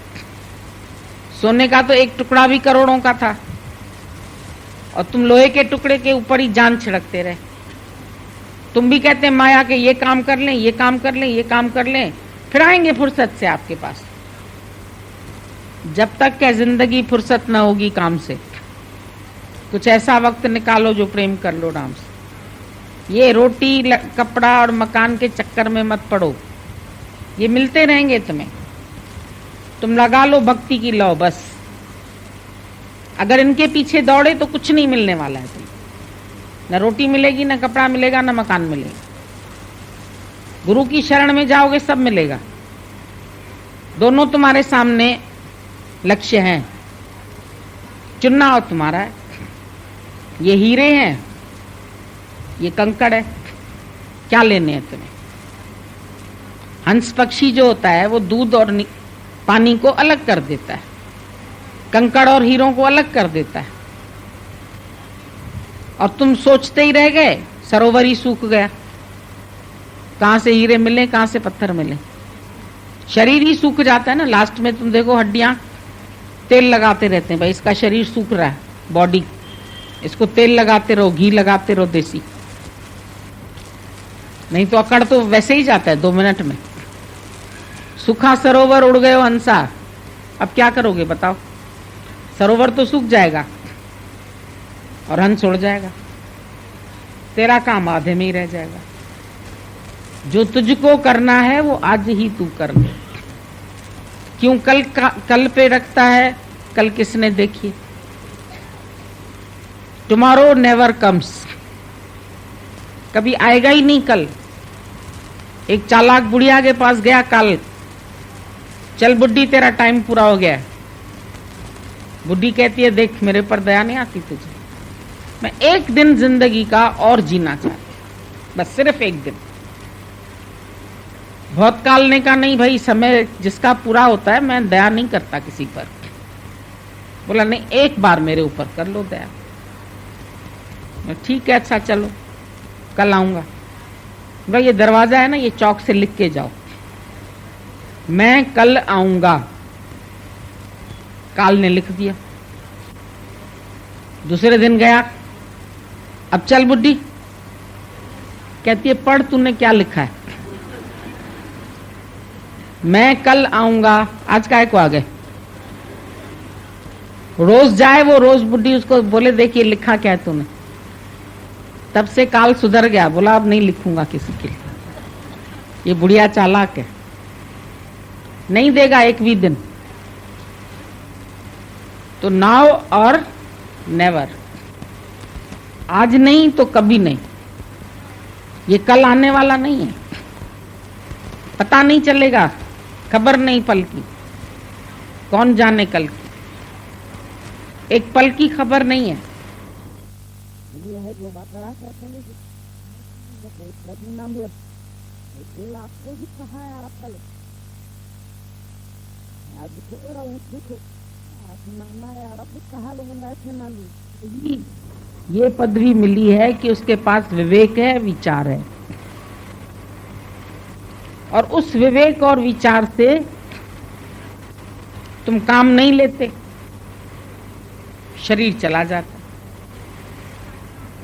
सोने का तो एक टुकड़ा भी करोड़ों का था, और तुम लोहे के टुकड़े के ऊपर ही जान छिड़कते रहे। तुम भी कहते माया के ये काम कर लें, ये काम कर लें, ये काम कर लें, फिर आएंगे फुर्सत से आपके पास। जब तक क्या जिंदगी फुर्सत न होगी काम से, कुछ ऐसा वक्त निकालो जो प्रेम कर लो राम से। ये रोटी कपड़ा और मकान के चक्कर में मत पड़ो, ये मिलते रहेंगे तुम्हें, तुम लगा लो भक्ति की लौ बस। अगर इनके पीछे दौड़े तो कुछ नहीं मिलने वाला है तुम्हें, न रोटी मिलेगी, न कपड़ा मिलेगा, न मकान मिलेगा। गुरु की शरण में जाओगे सब मिलेगा। दोनों तुम्हारे सामने लक्ष्य हैं, चुनना हो तुम्हारा है। ये हीरे हैं, ये कंकड़ है, क्या लेने हैं तुम्हें। हंस पक्षी जो होता है वो दूध और पानी को अलग कर देता है, कंकड़ और हीरों को अलग कर देता है। और तुम सोचते ही रह गए, सरोवर ही सूख गया। कहां से हीरे मिले, कहां से पत्थर मिले, शरीर ही सूख जाता है ना। लास्ट में तुम देखो हड्डियां तेल लगाते रहते हैं, भाई इसका शरीर सूख रहा है, बॉडी, इसको तेल लगाते रहो, घी लगाते रहो देसी, नहीं तो अकड़ तो वैसे ही जाता है 2 मिनट में। सूखा सरोवर उड़ गए हो हंसा, अब क्या करोगे बताओ। सरोवर तो सूख जाएगा और हंस उड़ जाएगा, तेरा काम आधे में ही रह जाएगा। जो तुझको करना है वो आज ही तू कर ले। क्यों कल पे रखता है, कल किसने देखी। टुमारो नेवर कम्स, कभी आएगा ही नहीं कल। एक चालाक बुढ़िया के पास गया कल, चल बुड्ढी तेरा टाइम पूरा हो गया है। बुड्ढी कहती है देख मेरे पर दया नहीं आती तुझे, मैं 1 दिन जिंदगी का और जीना चाहती, बस सिर्फ 1 दिन। बहुत कालने का नहीं भाई, समय जिसका पूरा होता है, मैं दया नहीं करता किसी पर। बोला नहीं, 1 बार मेरे ऊपर कर लो दया। ठीक है अच्छा चलो कल आऊंगा। भाई ये दरवाजा है ना, ये चौक से लिख के जाओ, मैं कल आऊंगा। काल ने लिख दिया। दूसरे दिन गया, अब चल बुड्ढी, कहती है पढ़ तूने क्या लिखा है। मैं कल आऊंगा, आज काहे को आ गए। रोज जाए वो, रोज बुड्ढी उसको बोले देखिए लिखा क्या है तूने। तब से काल सुधर गया, बोला अब नहीं लिखूंगा किसी के लिए, ये बुढ़िया चालाक है, नहीं देगा 1 भी दिन। तो नाउ और नेवर, आज नहीं तो कभी नहीं, ये कल आने वाला नहीं है, पता नहीं चलेगा खबर नहीं पल की, कौन जाने कल की, एक पल की खबर नहीं है। ये पदवी मिली है कि उसके पास विवेक है, विचार है, और उस विवेक और विचार से तुम काम नहीं लेते, शरीर चला जाता,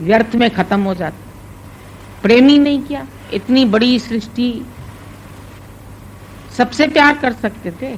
व्यर्थ में खत्म हो जाता। प्रेम ही नहीं किया, इतनी बड़ी सृष्टि सबसे प्यार कर सकते थे,